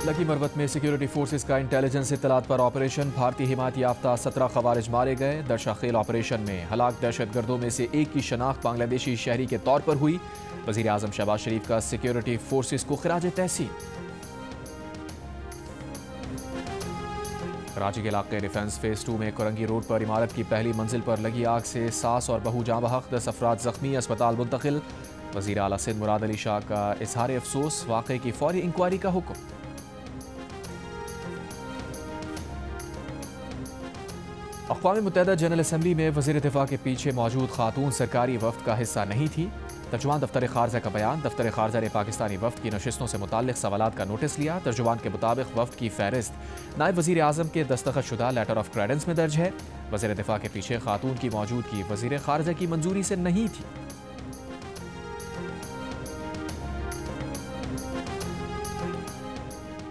Lucky Marwat में security forces का intelligence इत्तलात पर ऑपरेशन। भारतीय हिमायत याफ्ता 17 खवारिज मारे गए। दर्शाखेल ऑपरेशन में हलाक दहशतगर्दों में से एक की शनाख्त बांग्लादेशी शहरी के तौर पर हुई। वजीर आजम शहबाज शरीफ का सिक्योरिटी फोर्सेस को खिराज तहसीन। कराची के इलाके डिफेंस फेज 2 में कोरंगी रोड पर इमारत की पहली मंजिल पर लगी आग से सास और बहू जाँ बहक, 10 अफराद जख्मी, अस्पताल मुंतकिल। वजीर आला सिंध मुराद अली शाह का इजहार अफसोस, वाक़े की फौरी इंक्वायरी का हुक्म। अक़वाम मुत्तहिदा जनरल असम्बली में वज़ीर दिफ़ा के पीछे मौजूद खातून सरकारी वफ़द का हिस्सा नहीं थी। तर्जुमान दफ्तर खारजा का बयान। दफ्तर खारजा ने पाकिस्तानी वफ़द की नशिस्तों से मुताल्लिक़ सवालात का नोटिस लिया। तर्जुमान के मुताबिक वफ़द की फ़हरिस्त नायब वज़ीर आज़म के दस्तखतशुदा लेटर ऑफ क्रेडेंस में दर्ज है। वज़ीर दिफ़ा के पीछे खातून की मौजूदगी वज़ीर खारजा की मंजूरी से नहीं थी।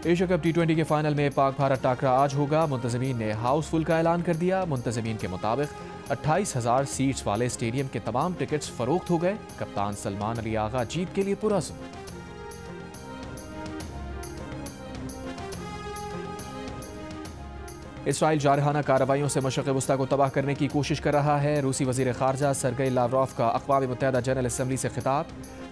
एशिया कप T20 के फाइनल में पाक भारत टाकरा आज होगा। मुंतज़मीन ने हाउसफुल का ऐलान कर दिया। मुंतज़मीन के मुताबिक 28,000 सीट्स वाले स्टेडियम के तमाम टिकट्स फरोख्त हो गए। कप्तान सलमान अली आगा जीत के लिए पुरअज़्म। इसराइल जारहाना कार्रवाइयों से मशरिक़ वस्ता को तबाह करने की कोशिश कर रहा है। रूसी वज़ीर ख़ारजा सरगई लावरोव का अक़वाम मुत्तहिदा जनरल असम्बली से खिताब।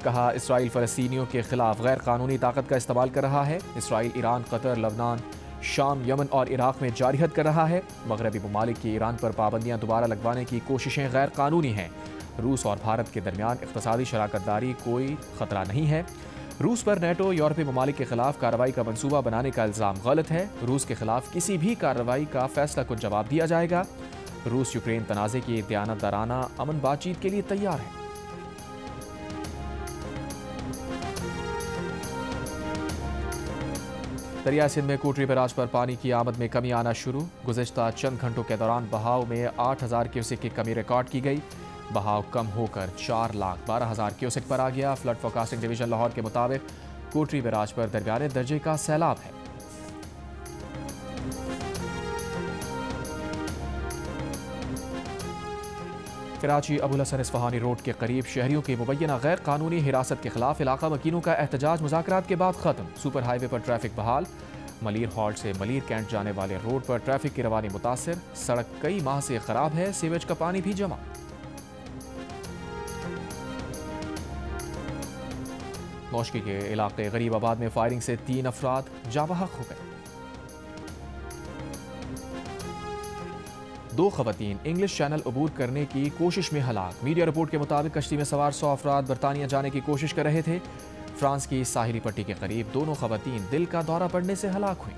कहा, इसराइल फ़लस्तीनियों के खिलाफ गैर कानूनी ताकत का इस्तेमाल कर रहा है। इसराइल ईरान, कतर, लबनान, शाम, यमन और इराक़ में जारिहत कर रहा है। मगरबी ममालिक की ईरान पर पाबंदियाँ दोबारा लगवाने की कोशिशें गैर कानूनी हैं। रूस और भारत के दरमियान इक़्तिसादी शराकतदारी कोई ख़तरा नहीं है। रूस पर नेटो यूरोपीय ममालिक के खिलाफ कार्रवाई का मंसूबा बनाने का इल्ज़ाम गलत है। रूस के खिलाफ किसी भी कार्रवाई का फैसला कुन जवाब दिया जाएगा। रूस यूक्रेन तनाज़े की दयानतदाराना अमन बातचीत के लिए तैयार है। दरिया सिंध में कोटरी बैराज पर पानी की आमद में कमी आना शुरू। गुज़िश्ता चंद घंटों के दौरान बहाव में 8,000 क्यूसेक की कमी रिकॉर्ड की गई। बहाव कम होकर 4,12,000 क्यूसेक पर आ गया। फ्लड फोरकास्टिंग डिवीजन लाहौर के मुताबिक कोटरी बैराज पर दरमियाने दर्जे का सैलाब है। कराची अबुल हसन इस्फहानी रोड के करीब शहरियों की मुबैना गैर कानूनी हिरासत के खिलाफ इलाका मकीनों का एहतजाज मुज़ाकरात के बाद खत्म। सुपर हाईवे पर ट्रैफिक बहाल। मलीर हॉल्ट से मलीर कैंट जाने वाले रोड पर ट्रैफिक की रवानी मुतासिर। सड़क कई माह से खराब है। सीवेज का पानी भी जमा। नौशकी के इलाके गरीबाबाद में फायरिंग से 3 अफराद जाँ बहक हो गए। 2 खवातीन इंग्लिश चैनल अबूर करने की कोशिश में हलाक। मीडिया रिपोर्ट के मुताबिक कश्ती में सवार 100 अफराद बरतानिया जाने की कोशिश कर रहे थे। फ्रांस की साहिली पट्टी के करीब दोनों खवातीन दिल का दौरा पड़ने से हलाक हुई।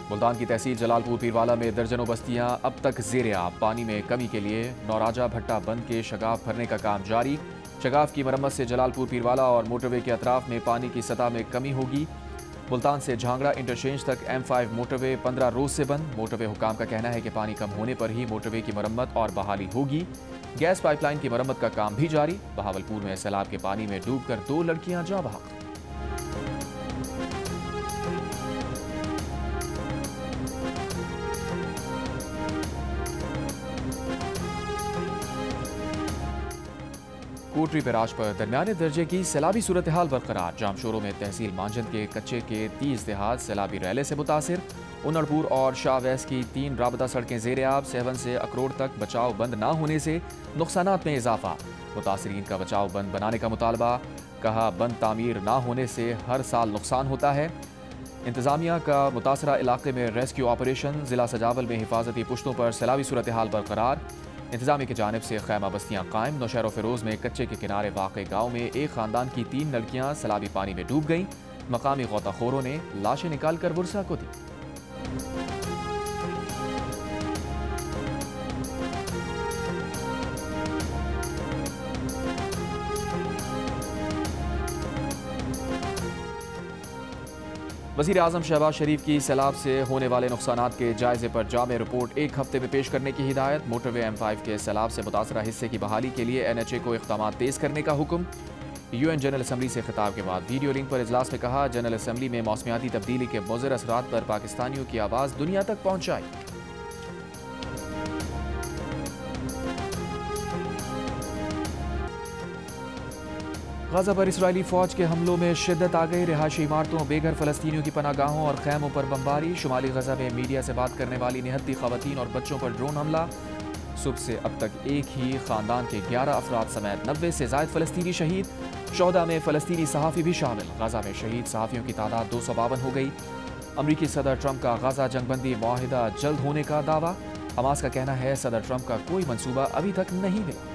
मुल्तान की तहसील जलालपुर पीरवाला में दर्जनों बस्तियां अब तक ज़ेरे आब। पानी में कमी के लिए नौराजा भट्टा बंद के शगाफ भरने का काम जारी। शगाफ की मरम्मत से जलालपुर पीरवाला और मोटरवे के अतराफ में पानी की सतह में कमी होगी। मुल्तान से झांगड़ा इंटरचेंज तक M5 मोटरवे 15 रोज से बंद। मोटरवे हुकाम का कहना है कि पानी कम होने पर ही मोटरवे की मरम्मत और बहाली होगी। गैस पाइपलाइन की मरम्मत का काम भी जारी। बहावलपुर में सैलाब के पानी में डूबकर 2 लड़कियां जाँ बहक। कोटरी बैराज पर दरमियाने दर्जे की सैलाबी सूरत हाल बरकरार। जामशोरों में तहसील मांझंद के कच्चे के 30 देहात सैलाबी रैले से मुतासिर। उनड़पुर और शाह वैस की 3 राबता सड़कें ज़ेरे आब। 7 से अकरोड़ तक बचाव बंद ना होने से नुकसानात में इजाफा। मुतासरीन का बचाव बंद बनाने का मुतालबा। कहा, बंद तामीर ना होने से हर साल नुकसान होता है। इंतजामिया का मुतासरा इलाके में रेस्क्यू ऑपरेशन। जिला सजावल में हिफाजती पुश्तों पर सैलाबी सूरत हाल बरकरार। इंतजामिया की जानिब से खैमा बस्तियां कायम। नौशहर फिरोज में कच्चे के किनारे वाक़े गाँव में एक खानदान की 3 लड़कियां सैलाबी पानी में डूब गईं। मकामी गौताखोरों ने लाशें निकालकर वर्षा को दी। वज़ीर आज़म शहबाज शरीफ की सैलाब से होने वाले नुकसानात के जायजे पर जामे रिपोर्ट 1 हफ्ते में पेश करने की हिदायत। मोटरवे M5 के सैलाब से मुतासरा हिस्से की बहाली के लिए NHA को इक़दाम तेज़ करने का हुक्म। UN जनरल असम्बली से खिताब के बाद वीडियो लिंक पर इजलास में कहा, जनरल असम्बली में मौसमियाती तब्दीली के मुज़र असरात पर पाकिस्तानियों की आवाज़ दुनिया तक पहुँचाई। गाजा पर इसराइली फौज के हमलों में शिद्दत आ गई। रिहायशी इमारतों, बेघर फलस्तीनियों की पनागाहों और खैमों पर बमबारी। शुमाली गजा में मीडिया से बात करने वाली निहत्ती खवातीन और बच्चों पर ड्रोन हमला। सुबह से अब तक एक ही खानदान के 11 अफराद समेत 90 से ज़ायद फलस्तीनी शहीद। 14 में फलस्तीनी सहाफ़ी भी शामिल। गाजा में शहीद सहाफ़ियों की तादाद 252 हो गई। अमरीकी सदर ट्रंप का गाजा जंगबंदी मुआहिदा जल्द होने का दावा। हमास का कहना है सदर ट्रंप का कोई मंसूबा अभी तक नहीं मिला।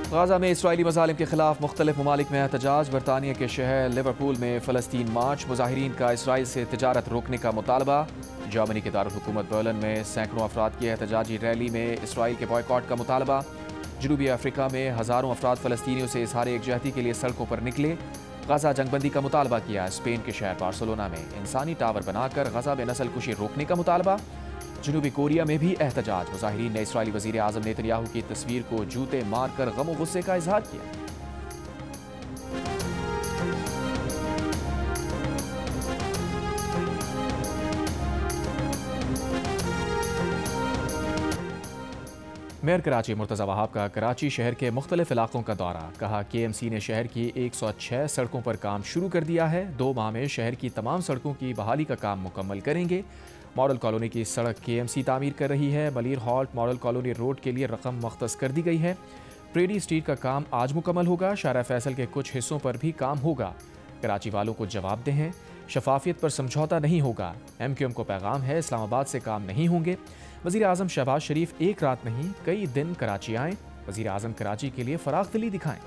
गाजा में इसराइली मज़ालिम के खिलाफ मुख्तलिफ ममालिक में एहतजाज। बरतानिया के शहर लिवरपूल में फ़लस्तीन मार्च। मुजाहिरीन का इसराइल से तिजारत रोकने का मुतालबा। जर्मनी के दारुल हुकूमत बर्लिन में सैकड़ों अफराद की एहतजाजी रैली में इसराइल के बॉयकॉट का मुतालबा। जनूबी अफ्रीका में हज़ारों अफराद फ़लस्तीनियों से इज़हार एकजहती के लिए सड़कों पर निकले। गाजा जंगबंदी का मुतालबा किया। स्पेन के शहर बार्सिलोना में इंसानी टावर बनाकर गाजा में नस्लकुशी रोकने का मुतालबा। जनूबी कोरिया में भी एहतजाज। मुजाहिरीन ने इसराइली वज़ीर आज़म नेतन्याहू की तस्वीर को जूते मारकर गम और गुस्से का इजहार किया। मेयर कराची मुर्तज़ा वहाब का कराची शहर के मुख्तलिफ इलाकों का दौरा। कहा KMC ने शहर की 106 सड़कों पर काम शुरू कर दिया है। 2 माह में शहर की तमाम सड़कों की बहाली का काम मुकम्मल करेंगे। मॉडल कॉलोनी की सड़क KMC तामीर कर रही है। Malir halt model colony road के लिए रकम मख्तस कर दी गई है। प्रेडी स्ट्रीट का काम आज मुकम्मल होगा। शारा फैसल के कुछ हिस्सों पर भी काम होगा। कराची वालों को जवाब दे हैं, शफाफियत पर समझौता नहीं होगा। MQM को पैगाम है, इस्लामाबाद से काम नहीं होंगे। वज़ीर आज़म शहबाज शरीफ एक रात नहीं कई दिन कराची आएँ। वज़ीर आज़म कराची के लिए फराग दिली दिखाएं।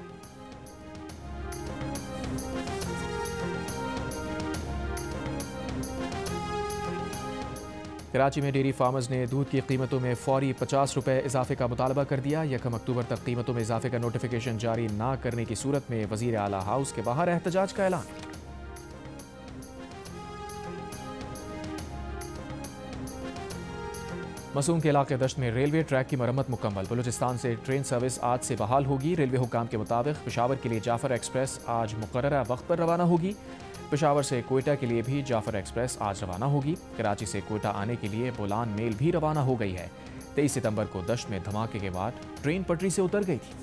कराची में डेयरी फार्मर्स ने दूध की कीमतों में फौरी 50 रुपये इजाफे का मुतालबा कर दिया। 1 अक्टूबर तक कीमतों में इजाफे का नोटिफिकेशन जारी ना करने की सूरत में वज़ीर आला हाउस के बाहर एहतजाज का ऐलान। मसूम के इलाके दश्त में रेलवे ट्रैक की मरम्मत मुकम्मल। बलूचिस्तान से ट्रेन सर्विस आज से बहाल होगी। रेलवे हुकाम के मुताबिक पेशावर के लिए जाफर एक्सप्रेस आज मुकर्ररा वक्त पर रवाना होगी। पेशावर से कोयटा के लिए भी जाफर एक्सप्रेस आज रवाना होगी। कराची से कोयटा आने के लिए बोलान मेल भी रवाना हो गई है। 23 सितंबर को दश्त में धमाके के बाद ट्रेन पटरी से उतर गई थी।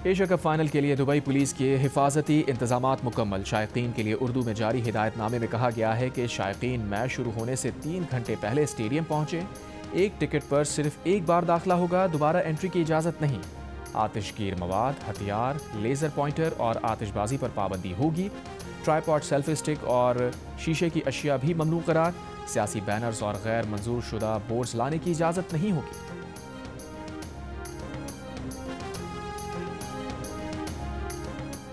एशिया कप फाइनल के लिए दुबई पुलिस के हिफाजती इंतजामात मुकम्मल। शायकीन के लिए उर्दू में जारी हिदायतनामे में कहा गया है कि शायकीन मैच शुरू होने से 3 घंटे पहले स्टेडियम पहुंचे। एक टिकट पर सिर्फ एक बार दाखिला होगा, दोबारा एंट्री की इजाज़त नहीं। आतिशगीर मवाद, हथियार, लेज़र पॉइंटर और आतिशबाजी पर पाबंदी होगी। ट्राईपॉड, सेल्फी स्टिक और शीशे की अशिया भी ममनू करार। सियासी बैनर्स और गैर मंजूर शुदा बोर्ड्स लाने की इजाज़त नहीं होगी।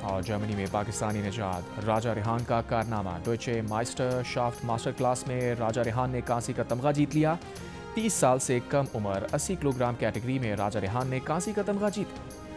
और जर्मनी में पाकिस्तानी निजात राजा रेहान का कारनामा। डॉयचे माइस्टर शाफ्ट मास्टर क्लास में राजा रेहान ने कांसी का तमगा जीत लिया। 30 साल से कम उम्र 80 किलोग्राम कैटेगरी में राजा रेहान ने कांसी का तमगा जीता।